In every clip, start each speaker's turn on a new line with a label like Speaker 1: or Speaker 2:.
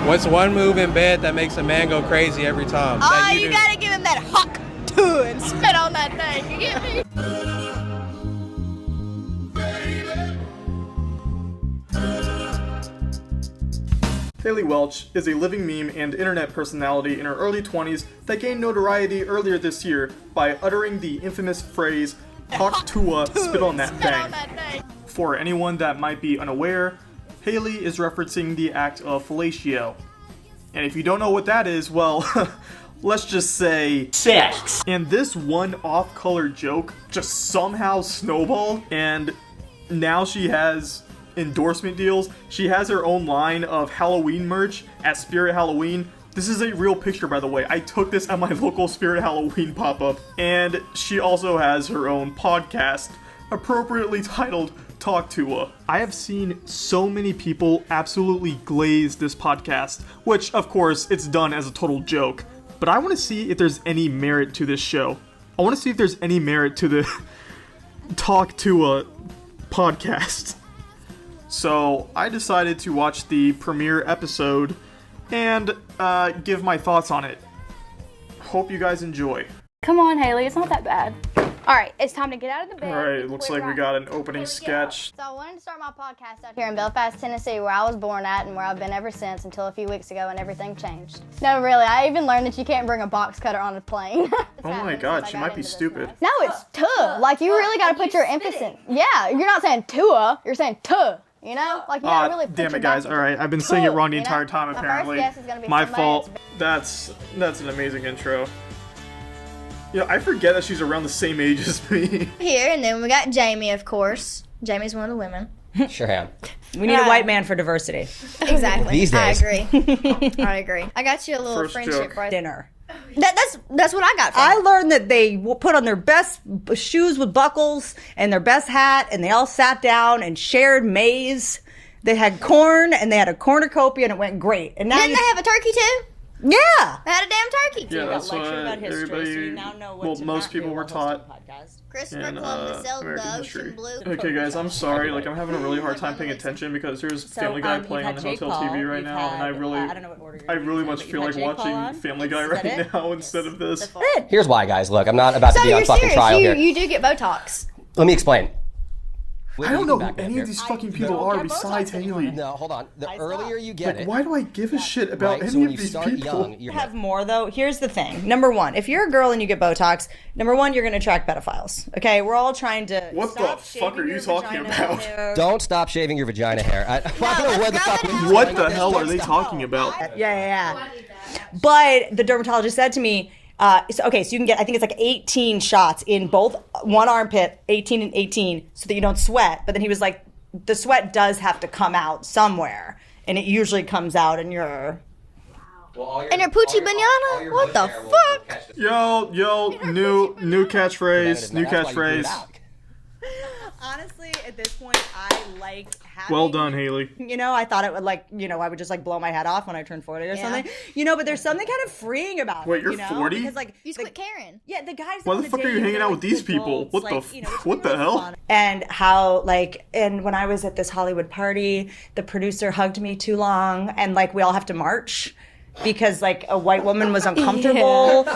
Speaker 1: What's one move in bed that makes a man go crazy every time?
Speaker 2: Oh, you gotta give him that hawk too and spit on that thing. You get me?
Speaker 3: Hailey Welch is a living meme and internet personality in her early 20s that gained notoriety earlier this year by uttering the infamous phrase, "Talk Tuah, spit on that thing." For anyone that might be unaware, Hailey is referencing the act of fellatio. And if you don't know what that is, well, let's just say sex. And this one off-color joke just somehow snowballed, and now she has endorsement deals. She has her own line of Halloween merch at Spirit Halloween. This is a real picture, by the way. I took this at my local Spirit Halloween pop-up. And she also has her own podcast, appropriately titled Talk Tuah. I have seen so many people absolutely glaze this podcast, which, of course, it's done as a total joke. But I want to see if there's any merit to this show. I want to see if there's any merit to the Talk Tuah podcast. So I decided to watch the premiere episode and give my thoughts on it. Hope you guys enjoy.
Speaker 4: Come on, Hailey, it's not that bad.
Speaker 2: All right, it's time to get out of the bed.
Speaker 3: Alright, it looks like we got an opening sketch.
Speaker 2: So I wanted to start my podcast out here in Belfast, Tennessee, where I was born at and where I've been ever since until a few weeks ago and everything changed. No, really, I even learned that you can't bring a box cutter on a plane.
Speaker 3: Oh my god, she might be stupid.
Speaker 2: No, it's tuh. Like, you really got to put your emphasis. Yeah, you're not saying tuah, you're saying tuh. You know? Like, you gotta really put
Speaker 3: damn
Speaker 2: your
Speaker 3: it, guys.
Speaker 2: back-
Speaker 3: Alright, I've been saying it wrong the
Speaker 2: You know?
Speaker 3: entire time,
Speaker 2: My
Speaker 3: apparently.
Speaker 2: first guess is gonna be
Speaker 3: My
Speaker 2: somebody
Speaker 3: fault. That's an amazing intro. You know, I forget that she's around the same age as me.
Speaker 2: Here, and then we got Jamie, of course. Jamie's one of the women.
Speaker 5: Sure am.
Speaker 6: We need a white man for diversity.
Speaker 2: Exactly.
Speaker 5: These days.
Speaker 2: I agree. I agree. I got you a little
Speaker 3: First
Speaker 2: friendship
Speaker 3: joke.
Speaker 2: right.
Speaker 6: Dinner.
Speaker 2: That's what I got from
Speaker 6: I
Speaker 2: it.
Speaker 6: learned that they put on their best shoes with buckles and their best hat, and they all sat down and shared maize. They had corn, and they had a cornucopia, and it went great. And now
Speaker 2: Didn't they have a turkey too?
Speaker 6: yeah.
Speaker 2: They had a damn turkey.
Speaker 3: Yeah,
Speaker 6: got
Speaker 3: that's what
Speaker 6: lectured about history,
Speaker 3: everybody,
Speaker 6: so you now know what
Speaker 3: well,
Speaker 6: to
Speaker 3: most
Speaker 6: not
Speaker 3: people
Speaker 6: do
Speaker 3: were
Speaker 6: while hosting
Speaker 3: taught
Speaker 6: a podcast.
Speaker 2: Christopher
Speaker 3: in
Speaker 2: Columbus sailed
Speaker 3: American
Speaker 2: the
Speaker 3: history.
Speaker 2: ocean blue.
Speaker 3: Okay, guys, I'm sorry. Like, I'm having a really hard time paying attention because there's Family Guy playing on the hotel TV right now, and I
Speaker 6: don't know what order
Speaker 3: I
Speaker 6: you're
Speaker 3: really
Speaker 6: using,
Speaker 3: much
Speaker 6: but
Speaker 3: feel
Speaker 6: you've
Speaker 3: like
Speaker 6: had Jake Paul
Speaker 3: watching
Speaker 6: on?
Speaker 3: Family Guy
Speaker 6: Is that
Speaker 3: right
Speaker 6: it?
Speaker 3: now instead of this.
Speaker 5: Here's why, guys. Look, I'm not about
Speaker 2: So
Speaker 5: to be on
Speaker 2: you're
Speaker 5: fucking
Speaker 2: serious?
Speaker 5: trial here.
Speaker 2: You do get Botox.
Speaker 5: Let me explain.
Speaker 3: I don't know who any of these fucking people are besides Hailey.
Speaker 5: No, hold on. The earlier you get
Speaker 3: Like,
Speaker 5: it,
Speaker 3: why do I give a shit about
Speaker 5: right? So
Speaker 3: any
Speaker 5: when
Speaker 3: of
Speaker 5: you
Speaker 3: these
Speaker 5: start
Speaker 3: people?
Speaker 5: young, you're
Speaker 6: Have more though. Here's the thing. Number one, if you're a girl and you get Botox, number one, you're going to attract pedophiles. Okay, we're all trying to.
Speaker 3: What the
Speaker 6: stop
Speaker 3: fuck
Speaker 6: shaving
Speaker 3: are you
Speaker 6: your
Speaker 3: talking
Speaker 6: vagina
Speaker 3: about?
Speaker 6: hair.
Speaker 5: Don't stop shaving your vagina hair. I don't know where the fuck we
Speaker 3: What the hell are they talking about?
Speaker 6: Yeah. But the dermatologist said to me, so you can get, I think it's like 18 shots in both one armpit, 18 and 18, so that you don't sweat. But then he was like, the sweat does have to come out somewhere, and it usually comes out in your.
Speaker 2: And your poochie banana? What the fuck?
Speaker 3: Yo, new catchphrase, new catchphrase.
Speaker 6: Honestly, at this point, I like having.
Speaker 3: Well done, Hailey.
Speaker 6: You know, I thought it would I would just like blow my head off when I turned 40 or something. You know, but there's something kind of freeing about it.
Speaker 3: Wait, you're
Speaker 6: you know?
Speaker 3: 40?
Speaker 6: Because like
Speaker 2: You just quit caring.
Speaker 6: yeah, the guys.
Speaker 3: Why
Speaker 6: on
Speaker 3: the fuck are
Speaker 6: date,
Speaker 3: you hanging
Speaker 6: they're,
Speaker 3: out
Speaker 6: like,
Speaker 3: with these people?
Speaker 6: adults,
Speaker 3: What
Speaker 6: like,
Speaker 3: the
Speaker 6: you know, it's
Speaker 3: what the
Speaker 6: really
Speaker 3: hell?
Speaker 6: fun. And how and when I was at this Hollywood party, the producer hugged me too long, and like we all have to march. Because like a white woman was uncomfortable,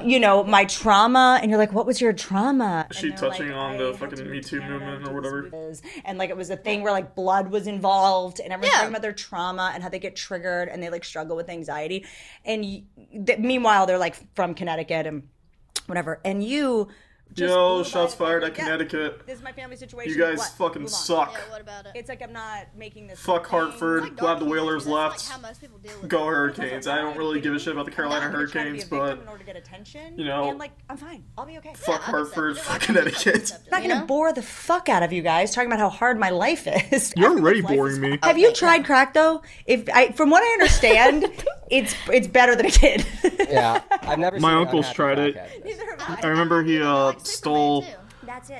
Speaker 6: you know, my trauma, and you're like, what was your trauma?
Speaker 3: Is she
Speaker 6: And they're
Speaker 3: touching
Speaker 6: like,
Speaker 3: on
Speaker 6: I
Speaker 3: the
Speaker 6: had
Speaker 3: fucking
Speaker 6: to
Speaker 3: Me Too
Speaker 6: Canada
Speaker 3: movement
Speaker 6: to
Speaker 3: or whatever?
Speaker 6: this. And like it was a thing where like blood was involved, and everyone's
Speaker 2: Yeah.
Speaker 6: talking about their trauma and how they get triggered and they like struggle with anxiety. And meanwhile, they're like from Connecticut and whatever. And you just
Speaker 3: Yo,
Speaker 6: blew
Speaker 3: shots
Speaker 6: by-
Speaker 3: fired at
Speaker 6: Yeah.
Speaker 3: Connecticut.
Speaker 6: This is my family situation.
Speaker 3: You guys
Speaker 6: What?
Speaker 3: fucking
Speaker 6: Move on.
Speaker 3: suck.
Speaker 2: Yeah, what about it?
Speaker 6: It's like I'm not making this.
Speaker 3: Fuck
Speaker 6: thing.
Speaker 3: Hartford. Glad the Whalers left.
Speaker 2: That's like how most people deal with
Speaker 3: Go
Speaker 2: it.
Speaker 3: Hurricanes. I don't really give a shit about the Carolina
Speaker 6: I'm not gonna try to be a
Speaker 3: Hurricanes,
Speaker 6: victim
Speaker 3: but
Speaker 6: in order to get attention,
Speaker 3: you know,
Speaker 6: and like I'm fine. I'll be okay.
Speaker 3: fuck
Speaker 2: I
Speaker 3: Hartford,
Speaker 2: accept it.
Speaker 3: fuck Connecticut.
Speaker 6: I'm not gonna bore the fuck out of you guys talking about how hard my life is.
Speaker 3: You're
Speaker 6: Everyone's
Speaker 3: already
Speaker 6: life is
Speaker 3: boring me.
Speaker 6: hard. Have you tried crack though? From what I understand, it's better than a kid.
Speaker 5: Yeah, I've never.
Speaker 3: My
Speaker 5: seen an
Speaker 3: uncle's
Speaker 5: unhappy
Speaker 3: tried it.
Speaker 5: crackhead.
Speaker 3: I remember he stole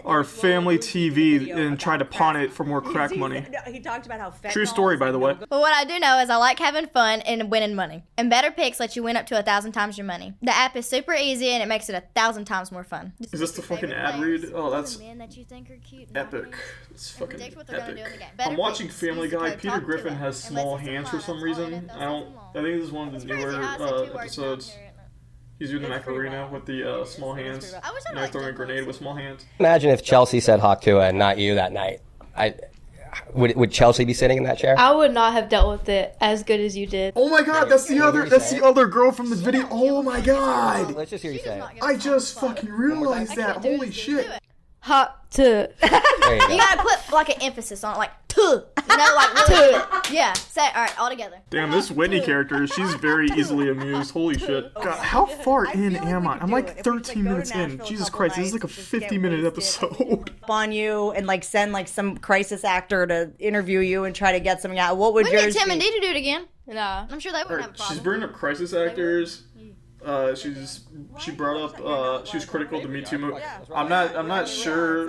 Speaker 3: our family TV and tried to pawn it for more crack money.
Speaker 6: He talked about how
Speaker 3: True story, by the way.
Speaker 2: But what I do know is I like having fun and winning money. And Better Picks lets you win up to 1,000 times your money. The app is super easy and it makes it 1,000 times more fun.
Speaker 3: Is this the fucking ad read? Oh, that's
Speaker 2: Men that you think are cute,
Speaker 3: epic. It's fucking
Speaker 2: predict what they're gonna do in the
Speaker 3: epic.
Speaker 2: game. Better
Speaker 3: I'm watching
Speaker 2: Picks.
Speaker 3: Family
Speaker 2: Use the
Speaker 3: Guy.
Speaker 2: code
Speaker 3: Peter
Speaker 2: TALK
Speaker 3: Griffin
Speaker 2: to it.
Speaker 3: has
Speaker 2: Unless
Speaker 3: small
Speaker 2: it's a
Speaker 3: hands
Speaker 2: lie,
Speaker 3: for
Speaker 2: that's
Speaker 3: some
Speaker 2: all,
Speaker 3: reason.
Speaker 2: and it
Speaker 3: I
Speaker 2: doesn't
Speaker 3: don't.
Speaker 2: belong.
Speaker 3: I think this is one of the
Speaker 2: It's crazy
Speaker 3: newer
Speaker 2: how I said 2 words,
Speaker 3: episodes.
Speaker 2: not hearing it.
Speaker 3: He's doing the Macarena with the small hands.
Speaker 2: I wish I
Speaker 3: And
Speaker 2: liked
Speaker 3: throwing a
Speaker 2: them.
Speaker 3: grenade with small hands.
Speaker 5: Imagine if Chelsea said Hawk Tuah and not you that night. Would Chelsea be sitting in that chair?
Speaker 7: I would not have dealt with it as good as you did.
Speaker 3: Oh my god, that's the other girl from the video. Oh my god.
Speaker 5: Let's just hear you say it.
Speaker 3: I just fucking realized that. Holy shit.
Speaker 7: Hawk to
Speaker 5: There you
Speaker 2: You
Speaker 5: go.
Speaker 2: gotta put like an emphasis on it, like tuh. You know, like really. Yeah. Say it. All right, all together.
Speaker 3: Damn, this Whitney character, she's very easily amused. Holy shit. God, how far in am I? I'm like 13 minutes in. Jesus Christ, this is like a 50-minute episode.
Speaker 6: on you and like send like some crisis actor to interview you and try to get something out. What would
Speaker 2: We can
Speaker 6: yours
Speaker 2: get Tim
Speaker 6: be?
Speaker 2: and Dee to do it again.
Speaker 7: nah.
Speaker 2: I'm sure they wouldn't have a
Speaker 3: She's
Speaker 2: problem.
Speaker 3: bringing up crisis actors. She brought up she was critical of the Me Too movement. I'm not sure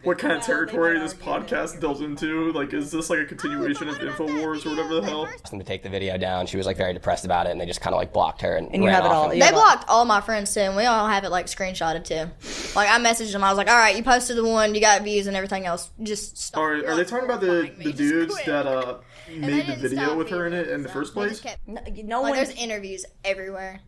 Speaker 3: what kind of territory this podcast delves into. Like, is this like a continuation of InfoWars or whatever the hell?
Speaker 5: Asked them to take the video down. She was like very depressed about it, and they just kind of like blocked her and
Speaker 6: And you
Speaker 5: ran
Speaker 6: have it
Speaker 5: off
Speaker 6: all.
Speaker 5: and-
Speaker 6: You
Speaker 2: They
Speaker 6: have
Speaker 2: blocked all my friends too, and we all have it like screenshotted too. Like I messaged them, I was like, "All right, you posted the one, you got views and everything else. Just stop."
Speaker 3: Are they talking about the dudes that
Speaker 2: And they
Speaker 3: made the
Speaker 2: didn't
Speaker 3: video
Speaker 2: stop
Speaker 3: with her in
Speaker 2: me.
Speaker 3: it in the first
Speaker 2: They
Speaker 3: place?
Speaker 2: just kept-
Speaker 6: No
Speaker 2: Like
Speaker 6: one
Speaker 2: there's interviews everywhere.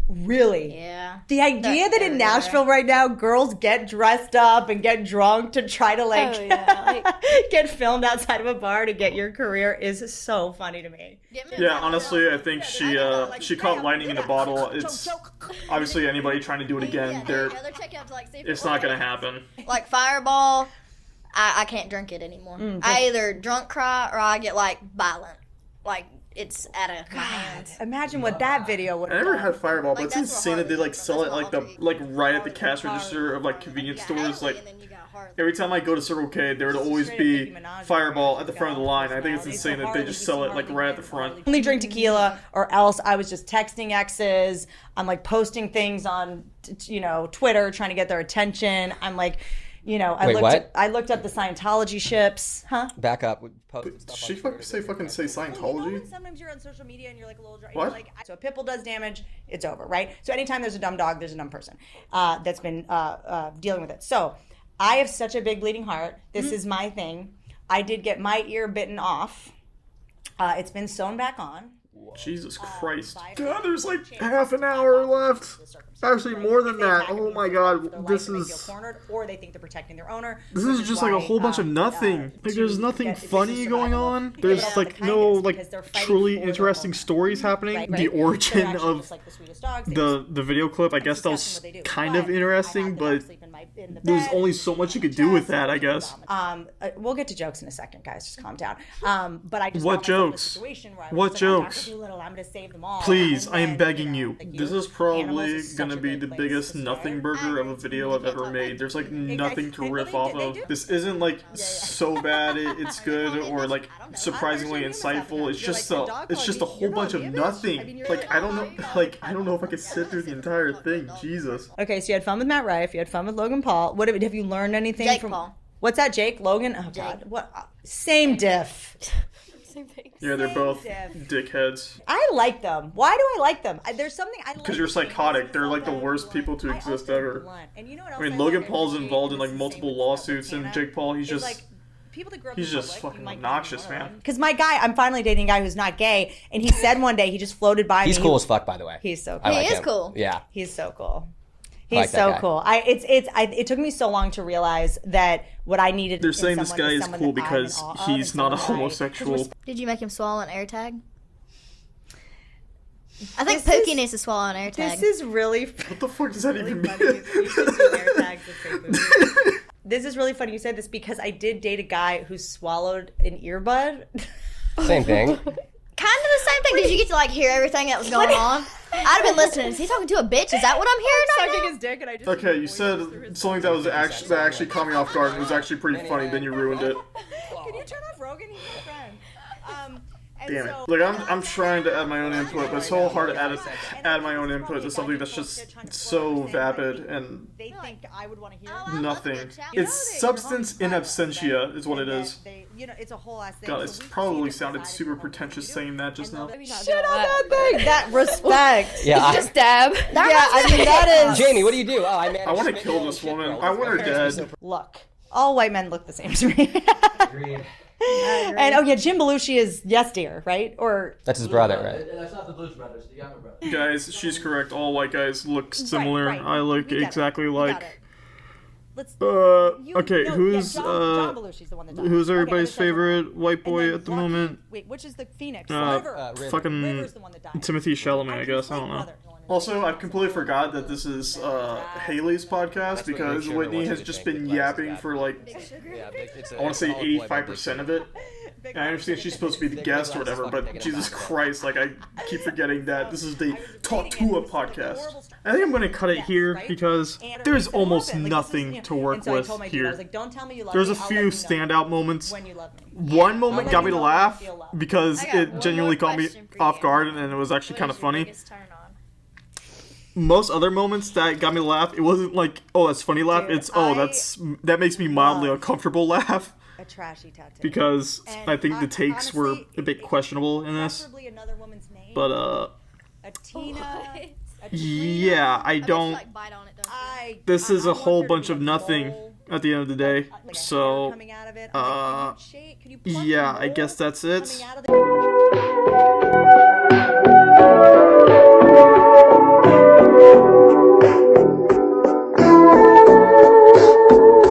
Speaker 6: really.
Speaker 2: Yeah.
Speaker 6: The idea that in
Speaker 2: everywhere.
Speaker 6: Nashville right now, girls get dressed up and get drunk to try to like,
Speaker 7: Oh, yeah, like-
Speaker 6: get filmed outside of a bar to get your career is so funny to me.
Speaker 3: Yeah, honestly, I think she caught lightning in a bottle. It's obviously anybody trying to do it again.
Speaker 2: they're checking out to like see if
Speaker 3: It's not gonna happen.
Speaker 2: Like Fireball, I can't drink it anymore. I either drunk cry or I get like violent. Like it's out of my hands.
Speaker 6: Imagine what that video would
Speaker 3: I
Speaker 6: have
Speaker 3: never
Speaker 6: done.
Speaker 3: had Fireball, but
Speaker 2: Like,
Speaker 3: it's
Speaker 2: that's
Speaker 3: insane
Speaker 2: what
Speaker 3: that they like
Speaker 2: Harley
Speaker 3: sell it
Speaker 2: did.
Speaker 3: like
Speaker 2: That's
Speaker 3: the like right at the cash register of like convenience stores. Like
Speaker 2: And then you got Harley.
Speaker 3: every time I go to Circle K, there would always be Fireball at the front of the line. I think it's insane that they just sell it like right at the front.
Speaker 6: Only drink tequila, or else I was just texting exes. I'm like posting things on, Twitter, trying to get their attention. I'm like, I
Speaker 5: Wait, what?
Speaker 6: I looked up the Scientology ships, huh?
Speaker 5: Back up. Post
Speaker 3: Did
Speaker 5: stuff
Speaker 3: she
Speaker 5: on
Speaker 3: say Scientology?
Speaker 6: Sometimes you're on social media and you're like a little dry.
Speaker 3: What?
Speaker 6: Like, so if Pitbull does damage, it's over, right? So anytime there's a dumb dog, there's a dumb person that's been dealing with it. So I have such a big bleeding heart. This is my thing. I did get my ear bitten off. It's been sewn back on.
Speaker 3: Jesus Christ. God, there's like half an hour left. Actually, more than that. Oh my god, this is...
Speaker 6: Or they think they're protecting their owner.
Speaker 3: This is just like a whole bunch of nothing. Like, there's nothing funny going on. There's like no like truly interesting stories happening. The origin of the video clip, I guess that was kind of interesting, but there's only so much you could do with that, I guess.
Speaker 6: We'll get to jokes in a second, guys. Just calm down. But I just
Speaker 3: What
Speaker 6: found myself in a
Speaker 3: jokes?
Speaker 6: situation where I was
Speaker 3: What
Speaker 6: like,
Speaker 3: jokes?
Speaker 6: I'm gonna save them all.
Speaker 3: Please,
Speaker 6: And
Speaker 3: I am
Speaker 6: then,
Speaker 3: begging you.
Speaker 6: like,
Speaker 3: This is probably
Speaker 6: animals is such
Speaker 3: gonna
Speaker 6: a
Speaker 3: be
Speaker 6: great
Speaker 3: the
Speaker 6: place
Speaker 3: biggest
Speaker 6: to
Speaker 3: nothing
Speaker 6: start.
Speaker 3: burger of a video I've ever made. There's like nothing to riff off of. This isn't like so bad it's good or like surprisingly insightful. It's just a whole bunch of nothing. Like I don't know if I could sit through the entire thing. Jesus.
Speaker 6: Okay, so you had fun with Matt Rife. You had fun with Logan Paul. What have you learned anything
Speaker 2: Jake
Speaker 6: from?
Speaker 2: Paul.
Speaker 6: What's that, Jake? Logan? Oh God, what? Same diff.
Speaker 7: Same thing.
Speaker 3: Yeah, they're both dickheads.
Speaker 6: I like them. Why do I like them? There's something I like.
Speaker 3: Because you're psychotic. They're like the worst people to exist ever.
Speaker 6: And you know what
Speaker 3: I
Speaker 6: else
Speaker 3: mean,
Speaker 6: I
Speaker 3: Logan
Speaker 6: like?
Speaker 3: Paul's involved in like
Speaker 6: It's the
Speaker 3: multiple
Speaker 6: same with
Speaker 3: lawsuits, and
Speaker 6: Santana.
Speaker 3: Jake Paul, he's
Speaker 6: It's
Speaker 3: just
Speaker 6: like, people that grew up
Speaker 3: he's
Speaker 6: in
Speaker 3: just
Speaker 6: public,
Speaker 3: fucking
Speaker 6: you might
Speaker 3: obnoxious,
Speaker 6: be one of
Speaker 3: man.
Speaker 6: them. Because my guy, I'm finally dating a guy who's not gay, and he said one day he just floated by
Speaker 5: He's
Speaker 6: me.
Speaker 5: cool as fuck, by the way.
Speaker 6: He's so
Speaker 5: I
Speaker 6: cool.
Speaker 5: like
Speaker 2: He is
Speaker 5: him.
Speaker 2: cool.
Speaker 5: Yeah.
Speaker 6: He's so cool.
Speaker 5: I like
Speaker 6: He's
Speaker 5: that
Speaker 6: so
Speaker 5: guy.
Speaker 6: cool. It took me so long to realize that what I needed.
Speaker 3: They're
Speaker 6: in
Speaker 3: saying this
Speaker 6: someone
Speaker 3: guy is
Speaker 6: someone
Speaker 3: cool
Speaker 6: that I'm in
Speaker 3: because
Speaker 6: awe of
Speaker 3: he's
Speaker 6: and
Speaker 3: not a
Speaker 6: someone that I-
Speaker 3: homosexual.
Speaker 2: Did you make him swallow an AirTag? I think
Speaker 6: This
Speaker 2: Pookie
Speaker 6: is-
Speaker 2: needs to swallow an AirTag.
Speaker 6: This is really
Speaker 3: What the fuck does that even mean?
Speaker 6: funny. You should do AirTags and say movie. This is really funny you said this because I did date a guy who swallowed an earbud.
Speaker 5: Same thing.
Speaker 2: Kind of the same thing. Did you get to like hear everything that was going on? I'd have been listening. Is he talking to a bitch? Is that what I'm hearing right now?
Speaker 6: his dick, and I just
Speaker 3: Okay, you said something that actually caught me off guard and was actually pretty funny. Then you ruined it.
Speaker 6: Can you turn off Rogan? He's my friend.
Speaker 3: Damn it. Like, I'm trying to add my own input, but it's so hard to add my own input to something that's just so vapid and
Speaker 6: They think I would want to hear.
Speaker 3: nothing. It's substance in absentia is what it is.
Speaker 6: It's a whole ass thing.
Speaker 3: God, it's probably sounded super pretentious saying that just now.
Speaker 6: Shit on that thing. That respect.
Speaker 5: Yeah,
Speaker 7: Just dab.
Speaker 6: Yeah, I mean that is.
Speaker 5: Jamie, what do you do? Oh, I managed
Speaker 3: I want to
Speaker 5: make
Speaker 3: kill
Speaker 5: all
Speaker 3: this
Speaker 5: the shit
Speaker 3: woman.
Speaker 5: girls.
Speaker 3: I want her dead.
Speaker 6: Look, all white men look the same to me.
Speaker 5: Agreed.
Speaker 6: And oh yeah, Jim Belushi is yes dear, right? Or
Speaker 5: That's his brother, right?
Speaker 8: That's not the Blues Brothers, the younger brother.
Speaker 3: Guys, she's correct. All white guys look similar.
Speaker 6: right.
Speaker 3: I look
Speaker 6: We get it.
Speaker 3: exactly
Speaker 6: We got
Speaker 3: like.
Speaker 6: it. Let's.
Speaker 3: Okay, who's
Speaker 6: John Belushi's the one that died.
Speaker 3: who's
Speaker 6: Okay,
Speaker 3: everybody's
Speaker 6: let's talk about
Speaker 3: favorite
Speaker 6: that.
Speaker 3: white
Speaker 6: And
Speaker 3: boy
Speaker 6: then
Speaker 3: at the
Speaker 6: Joaquin-
Speaker 3: moment?
Speaker 6: Wait, which is the Phoenix?
Speaker 3: Uh,
Speaker 6: River.
Speaker 3: fucking
Speaker 6: River's the one that died.
Speaker 3: Timothy Chalamet, I guess. I don't know. Also, I've completely forgot that this is Hailey's podcast because Whitney has just been yapping for like I want to say 85% of it. And I understand she's supposed to be the guest or whatever, but Jesus Christ, like I keep forgetting that this is the Talk Tuah podcast. I think I'm going to cut it here because there's almost nothing to work with here. There's a few standout moments. One moment got me to laugh because it genuinely caught me off guard and it was actually kind of funny. Most other moments that got me to laugh, it wasn't like, oh, that's funny laugh. It's, oh, that makes me mildly uncomfortable laugh.
Speaker 6: A trashy tattoo.
Speaker 3: Because
Speaker 6: And
Speaker 3: I think the takes were a bit questionable in this.
Speaker 6: Preferably another woman's name.
Speaker 3: But,
Speaker 6: a Tina. A
Speaker 3: yeah, I don't. This is a whole bunch of nothing at the end of the day. So, yeah, I guess that's it.